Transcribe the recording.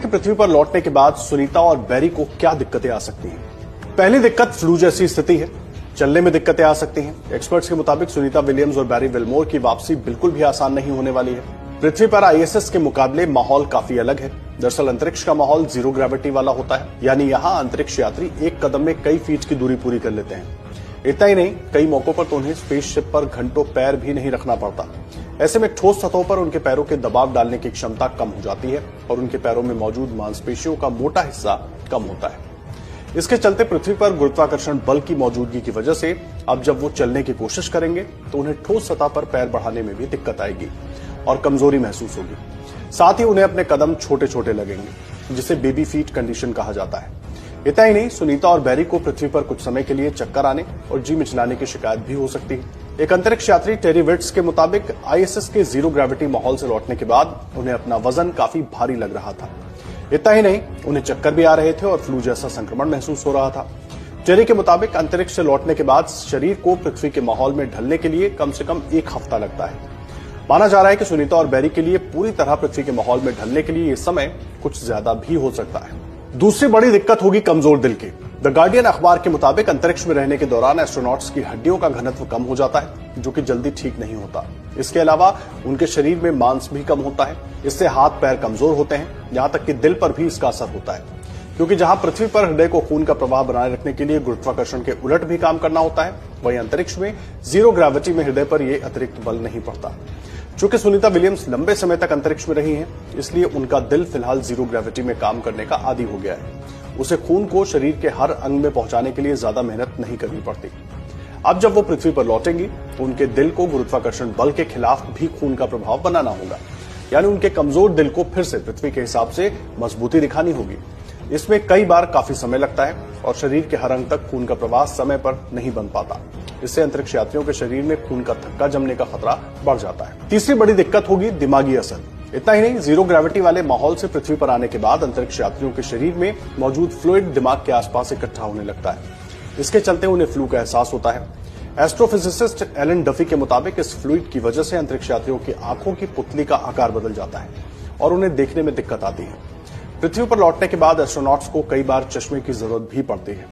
कि पृथ्वी पर लौटने के बाद सुनीता और बैरी को क्या दिक्कतें आ सकती हैं। पहली दिक्कत फ्लू जैसी स्थिति है, चलने में दिक्कतें आ सकती हैं। एक्सपर्ट्स के मुताबिक सुनीता विलियम्स और बैरी विलमोर की वापसी बिल्कुल भी आसान नहीं होने वाली है। पृथ्वी पर आईएसएस के मुकाबले माहौल काफी अलग है। दरअसल अंतरिक्ष का माहौल जीरो ग्रेविटी वाला होता है, यानी यहाँ अंतरिक्ष यात्री एक कदम में कई फीट की दूरी पूरी कर लेते हैं। इतना ही नहीं, कई मौकों पर तो उन्हें स्पेसशिप पर घंटों पैर भी नहीं रखना पड़ता। ऐसे में ठोस सतहों पर उनके पैरों के दबाव डालने की क्षमता कम हो जाती है और उनके पैरों में मौजूद मांसपेशियों का मोटा हिस्सा कम होता है। इसके चलते पृथ्वी पर गुरुत्वाकर्षण बल की मौजूदगी की वजह से अब जब वो चलने की कोशिश करेंगे तो उन्हें ठोस सतह पर पैर बढ़ाने में भी दिक्कत आएगी और कमजोरी महसूस होगी। साथ ही उन्हें अपने कदम छोटे छोटे लगेंगे, जिसे बेबी फीट कंडीशन कहा जाता है। इतना ही नहीं, सुनीता और बैरी को पृथ्वी पर कुछ समय के लिए चक्कर आने और जी मिचलाने की शिकायत भी हो सकती है। एक अंतरिक्ष यात्री टेरी विट्स के मुताबिक आईएसएस के जीरो ग्रेविटी माहौल से लौटने के बाद उन्हें अपना वजन काफी भारी लग रहा था। इतना ही नहीं, उन्हें चक्कर भी आ रहे थे और फ्लू जैसा संक्रमण महसूस हो रहा था। टेरी के मुताबिक अंतरिक्ष से लौटने के बाद शरीर को पृथ्वी के माहौल में ढलने के लिए कम से कम 1 हफ्ता लगता है। माना जा रहा है कि सुनीता और बैरी के लिए पूरी तरह पृथ्वी के माहौल में ढलने के लिए यह समय कुछ ज्यादा भी हो सकता है। दूसरी बड़ी दिक्कत होगी कमजोर दिल की। द गार्डियन अखबार के मुताबिक अंतरिक्ष में रहने के दौरान एस्ट्रोनॉट्स की हड्डियों का घनत्व कम हो जाता है, जो कि जल्दी ठीक नहीं होता। इसके अलावा उनके शरीर में मांस भी कम होता है। इससे हाथ पैर कमजोर होते हैं, यहां तक कि दिल पर भी इसका असर होता है, क्योंकि जहां पृथ्वी पर हृदय को खून का प्रवाह बनाए रखने के लिए गुरुत्वाकर्षण के उलट भी काम करना होता है, वहीं अंतरिक्ष में जीरो ग्रेविटी में हृदय पर यह अतिरिक्त बल नहीं पड़ता। चूंकि सुनीता विलियम्स लंबे समय तक अंतरिक्ष में रही हैं, इसलिए उनका दिल फिलहाल जीरो ग्रेविटी में काम करने का आदी हो गया है। उसे खून को शरीर के हर अंग में पहुंचाने के लिए ज्यादा मेहनत नहीं करनी पड़ती। अब जब वो पृथ्वी पर लौटेंगी तो उनके दिल को गुरुत्वाकर्षण बल के खिलाफ भी खून का प्रभाव बनाना होगा, यानी उनके कमजोर दिल को फिर से पृथ्वी के हिसाब से मजबूती दिखानी होगी। इसमें कई बार काफी समय लगता है और शरीर के हर अंग तक खून का प्रवाह समय पर नहीं बन पाता। इससे अंतरिक्ष यात्रियों के शरीर में खून का थक्का जमने का खतरा बढ़ जाता है। तीसरी बड़ी दिक्कत होगी दिमागी असर। इतना ही नहीं, जीरो ग्रेविटी वाले माहौल से पृथ्वी पर आने के बाद अंतरिक्ष यात्रियों के शरीर में मौजूद फ्लूइड दिमाग के आसपास इकट्ठा होने लगता है। इसके चलते उन्हें फ्लू का एहसास होता है। एस्ट्रोफिजिसिस्ट एलन डफी के मुताबिक इस फ्लूइड की वजह से अंतरिक्ष यात्रियों की आंखों की पुतली का आकार बदल जाता है और उन्हें देखने में दिक्कत आती है। पृथ्वी पर लौटने के बाद एस्ट्रोनॉट्स को कई बार चश्मे की जरूरत भी पड़ती है।